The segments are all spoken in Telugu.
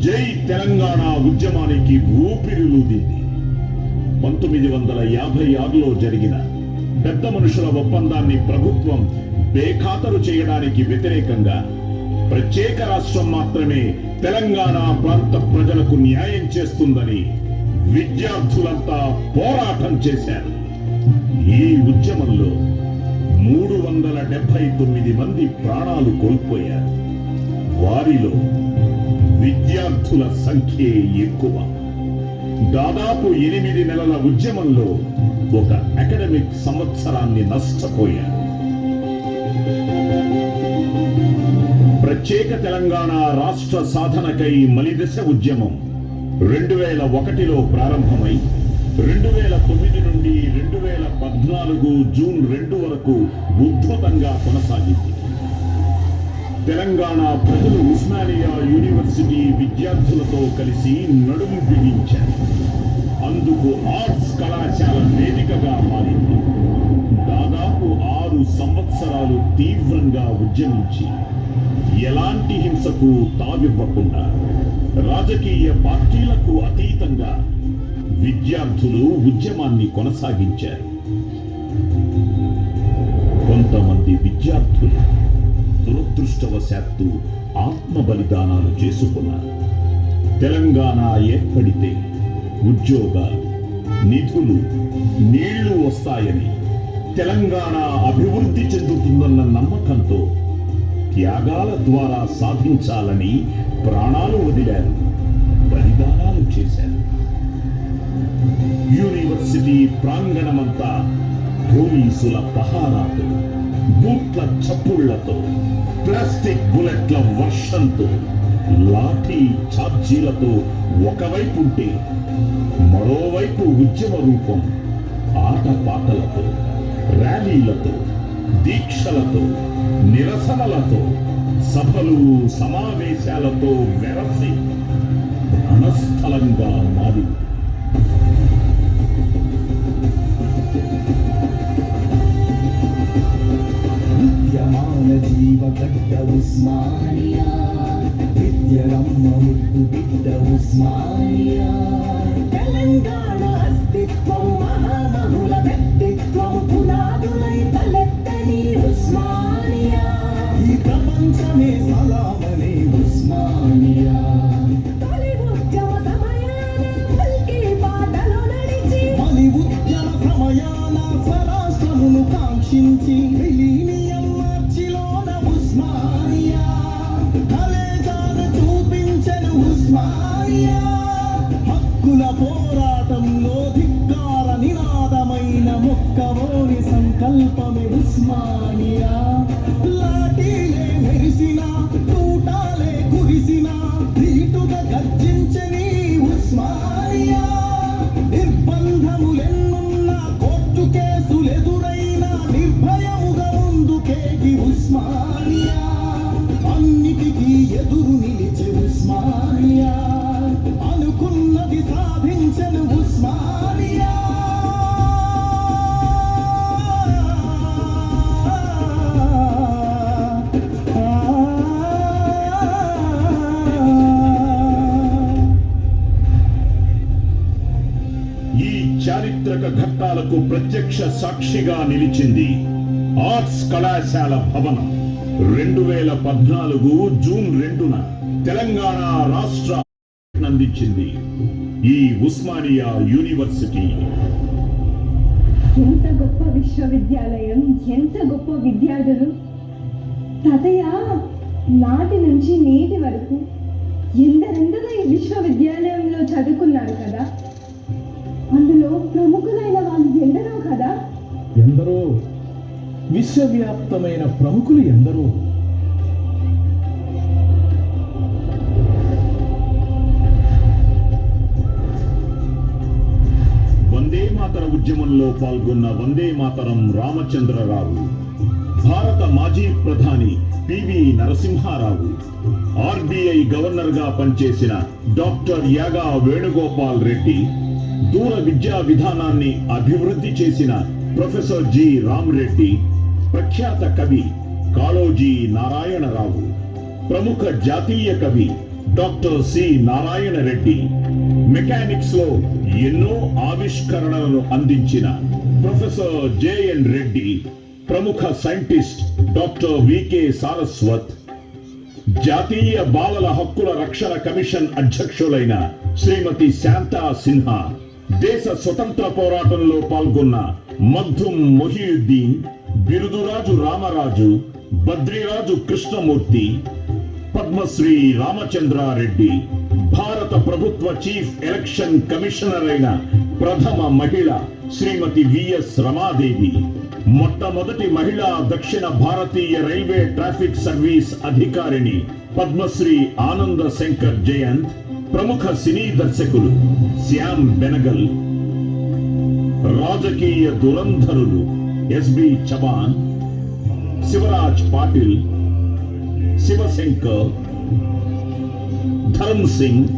జై తెలంగాణ ఉద్యమానికి ఊపిరిలూదింది. 1956లో జరిగిన పెద్ద మనుషుల ఒప్పందాన్ని ప్రభుత్వం బేఖాతరు చేయడానికి వ్యతిరేకంగా ప్రత్యేక రాష్ట్రం మాత్రమే తెలంగాణ ప్రాంత ప్రజలకు న్యాయం చేస్తుందని విద్యార్థులంతా పోరాటం చేశారు. ఈ ఉద్యమంలో 379 మంది ప్రాణాలు కోల్పోయారు. వారిలో విద్యార్థుల సంఖ్య ఎక్కువ. దాదాపు 8 నెలల ఉద్యమంలో ఒక అకాడమిక్ సంవత్సరాన్ని నష్టపోయారు. ప్రత్యేక తెలంగాణ రాష్ట్ర సాధనకై మలిదశ ఉద్యమం 2001లో ప్రారంభమై 2009 నుండి 2014 జూన్ 2 వరకు ఉద్ధృతంగా కొనసాగింది. తెలంగాణ ప్రజలు ఉస్మానియా యూనివర్సిటీ విద్యార్థులతో కలిసి నడుము బిగించారు. అందుకు ఆర్ట్స్ కళాశాల వేదికగా మారింది. దాదాపు 6 సంవత్సరాలు తీవ్రంగా ఉద్యమించి ఎలాంటి హింసకు తావివ్వకుండా రాజకీయ పార్టీలకు అతీతంగా విద్యార్థులు ఉద్యమాన్ని కొనసాగించారు. కొంతమంది విద్యార్థులు దురదృష్టవశాత్తు ఆత్మ బలిదానాలు చేసుకున్నారు. తెలంగాణ ఏర్పడితే ఉద్యోగాలు, నిధులు, నీళ్లు వస్తాయని, తెలంగాణ అభివృద్ధి చెందుతుందన్న నమ్మకంతో త్యాగాల ద్వారా సాధించాలని ప్రాణాలు వదిలారు, బలిదానాలు చేశారు. యూనివర్సిటీ ప్రాంగణమంతా పోలీసుల పహారాతో, బూట్ల చప్పుళ్లతో, ప్లాస్టిక్ బుల్లెట్ల వర్షంతో, లాఠీ ఛార్జీలతో ఒకవైపు ఉంటే మరోవైపు ఉద్యమ రూపం ఆటపాటలతో, ర్యాలీలతో, దీక్షలతో, నిరసనలతో, సభలు సమావేశాలతో వెరసి రణస్థలంగా మారింది. విద్యమాన జీవగడ్డ ఉస్మానియా, విద్యరమ్మ ముద్దు బిడ్డ ఉస్మానియా. తెలంగాణ అస్తిత్వం మహామహుల వ్యక్తిత్వం పునాదులై తలెత్తని ఉస్మానియా. ఈ ప్రపంచమే సలామనే ఉస్మానియా. తొలి ఉద్యమ సమయాన పల్కి బాటలో నడిచి, మలి ఉద్యమ సమయాన స్వరాష్ట్రమును కాంక్షించి విలీనియం మార్చిలోన ఉస్మానియా. కలేజాను చూపించెను ఉస్మానియా. హక్కుల పోరాటంలో ధిక్కార నినాదమైన మొక్కవోని సంకల్పమే ఉస్మానియా. లాఠీలే మెరిసిన, తూటాలే కురిసిన, ధీటుగా గర్జించని ఉస్మానియా. నిర్బంధములెన్నున్నా, కోర్టు కేసులెదురైనా నిర్భయముగా ముందుకేగి ఉస్మానియా. అన్నిటికీ ఎదురు నిలిచే ఉస్మానియా. అనుకున్నది సాధించను ఉస్మానియా. ఈ చారిత్రక ఘట్టాలకు ప్రత్యక్ష సాక్షిగా నిలిచింది ఆర్ట్స్ కళాశాల భవనం. 2014 జూన్ 2న తెలంగాణ రాష్ట్ర అందించింది ఈ ఉస్మానియా యూనివర్సిటీ. ఎంత గొప్ప విశ్వవిద్యాలయం, ఎంత గొప్ప విద్యార్థులు. తాతయ్య నాటి నుంచి నేటి వరకు ఎందరెందరో ఈ విశ్వవిద్యాలయంలో చదువుకున్నారు కదా. అందులో ప్రముఖులైన వాళ్ళు ఎందరో కదా. ఎందరో విశ్వవ్యాప్తమైన ప్రముఖులు ఎందరో. వందే మాతర ఉద్యమంలో పాల్గొన్న వందే మాతరం రామచంద్రరావు, భారత మాజీ ప్రధాని పివి నరసింహారావు, ఆర్బీఐ గవర్నర్గా పనిచేసిన డాక్టర్ యాగా వేణుగోపాల్ రెడ్డి, దూర విద్యా విధానాన్ని అభివృద్ధి చేసిన ప్రొఫెసర్ జి రామరెడ్డి, ప్రఖ్యాత కవి కాళోజీ నారాయణరావు, ప్రముఖ జాతీయ కవి doctor C Narayana Reddy, mechanics లో ఎన్నో ఆవిష్కరణలను అందించిన ప్రొఫెసర్ జేఎన్ రెడ్డి, ప్రముఖ సైంటిస్ట్ డాక్టర్ వికే సారస్వత్, జాతీయ బాలల హక్కుల రక్షణ కమిషన్ అధ్యక్షులైన శ్రీమతి శాంతా సిన్హా, దేశ స్వతంత్ర పోరాటంలో పాల్గొన్న మగ్దుం మొహియుద్దీన్, బిరుదురాజు రామరాజు, బద్రిరాజు కృష్ణమూర్తి, పద్మశ్రీ రామచంద్రారెడ్డి, భారత ప్రభుత్వ చీఫ్ ఎలక్షన్ కమిషనర్ అయిన ప్రథమ మహిళ శ్రీమతి విఎస్ రమాదేవి, మొట్టమొదటి మహిళా దక్షిణ భారతీయ రైల్వే ట్రాఫిక్ సర్వీస్ అధికారిని పద్మశ్రీ ఆనంద శంకర్ జయంత్, ప్రముఖ సినీ దర్శకులు శ్యామ్ బెనగల్, రాజకీయ దురంధరులు ఎస్బి చవాన్, శివరాజ్ పాటిల్, శివశంకర్, ధర్మ్ సింగ్,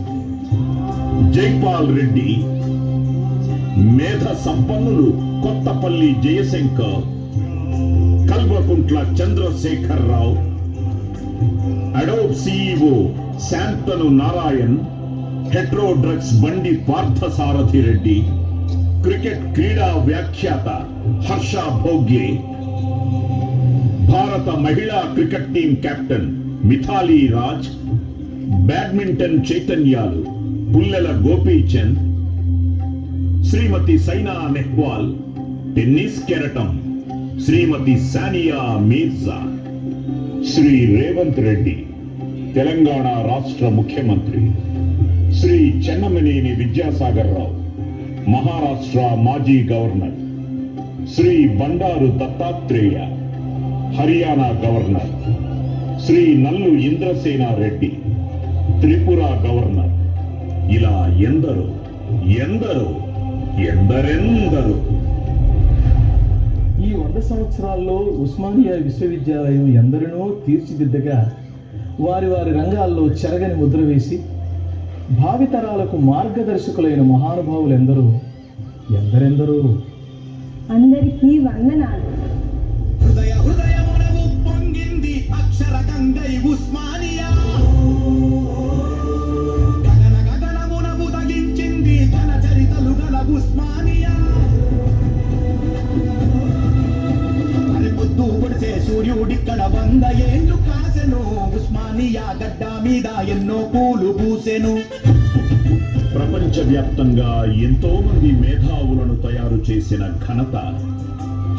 జైపాల్ రెడ్డి, మేధ సంపన్నులు Kothapalli Jayashankar, Kalvakuntla Chandrashekar Rao, Adobe CEO Shantanu Narayen, Hetero drugs Bandi Parthasarathy Reddy, cricket క్రీడా వ్యాఖ్యాత హర్ష భోగ్లే, భారత మహిళా cricket team captain Mithali Raj, badminton చైతన్యాలు పుల్లెల గోపీచంద్, శ్రీమతి సైనా నెహ్వాల్, టెన్నిస్ కెరటం శ్రీమతి సానియా మీర్జా, శ్రీ రేవంత్ రెడ్డి తెలంగాణ రాష్ట్ర ముఖ్యమంత్రి, శ్రీ చెన్నమనేని విద్యాసాగర్ రావు మహారాష్ట్ర మాజీ గవర్నర్, శ్రీ బండారు దత్తాత్రేయ హర్యానా గవర్నర్, శ్రీ నల్లు ఇంద్రసేన రెడ్డి త్రిపుర గవర్నర్, ఇలా ఎందరో ఎందరో ఎందరెందరో. ఈ 100 సంవత్సరాల్లో ఉస్మానియా విశ్వవిద్యాలయం ఎందరినో తీర్చిదిద్దగా వారి వారి రంగాల్లో చెరగని ముద్ర వేసి భావితరాలకు మార్గదర్శకులైన మహానుభావులు ఎందరెందరో. అందరికీ వందనాలు. హృదయమునకు పొంగింది అక్షర గంగై ఉస్మానియా, గగన గగనమునకు తగించింది ఘన చరితలు గల ఉస్మానియా. పొద్దు పొడిసే సూర్యుడిక్కడ 100 ఏళ్ళు కాసెను, ఉస్మానియా గడ్డ మీద ఎన్నో పూలు పూసెను. ప్రపంచవ్యాప్తంగా ఎంతో మంది మేధావులను తయారు చేసిన ఘనత,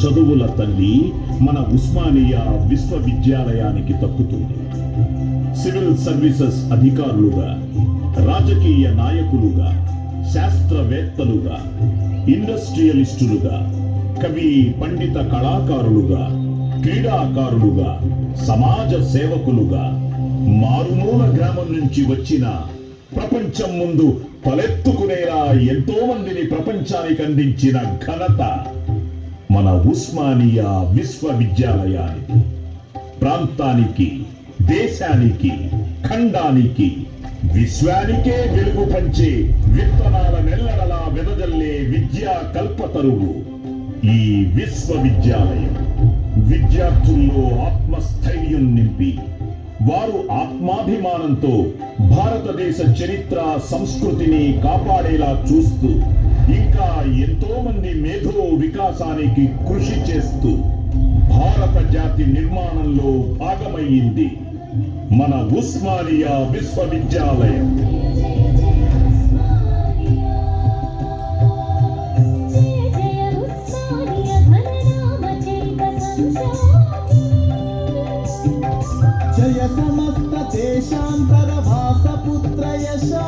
చదువుల తల్లి మన ఉస్మానియా విశ్వవిద్యాలయానికి దక్కుతుంది. సివిల్ సర్వీసెస్ అధికారులుగా, రాజకీయ నాయకులుగా, శాస్త్రవేత్తలుగా, ఇండస్ట్రియలిస్టులుగా, కవి పండిత కళాకారులుగా, క్రీడాకారులుగా, సమాజ సేవకులుగా, మారుమూల గ్రామం నుంచి వచ్చిన ప్రపంచం ముందు తలెత్తుకునేలా ఎంతో మందిని ప్రపంచానికి అందించిన ఘనత మన ఉస్మానియా విశ్వవిద్యాలయానికి. ప్రాంతానికి, దేశానికి, ఖండానికి, విశ్వానికే వెలుగు పంచే విత్తనాల నెల్లడలా వెదజల్లే విద్యా కల్పతరువు ఈ విశ్వవిద్యాలయం. విద్యార్థుల్లో ఆత్మస్థైర్యం నింపి వారు ఆత్మాభిమానంతో భారతదేశ చరిత్ర సంస్కృతిని కాపాడేలా చూస్తూ ఇంకా ఎంతో మంది మేధో వికాసానికి కృషి చేస్తూ భారత జాతి నిర్మాణంలో భాగమయ్యింది మన ఉస్మానియా విశ్వవిద్యాలయం. జయ సమస్త దేశాంతర భాసపుత్ర యశో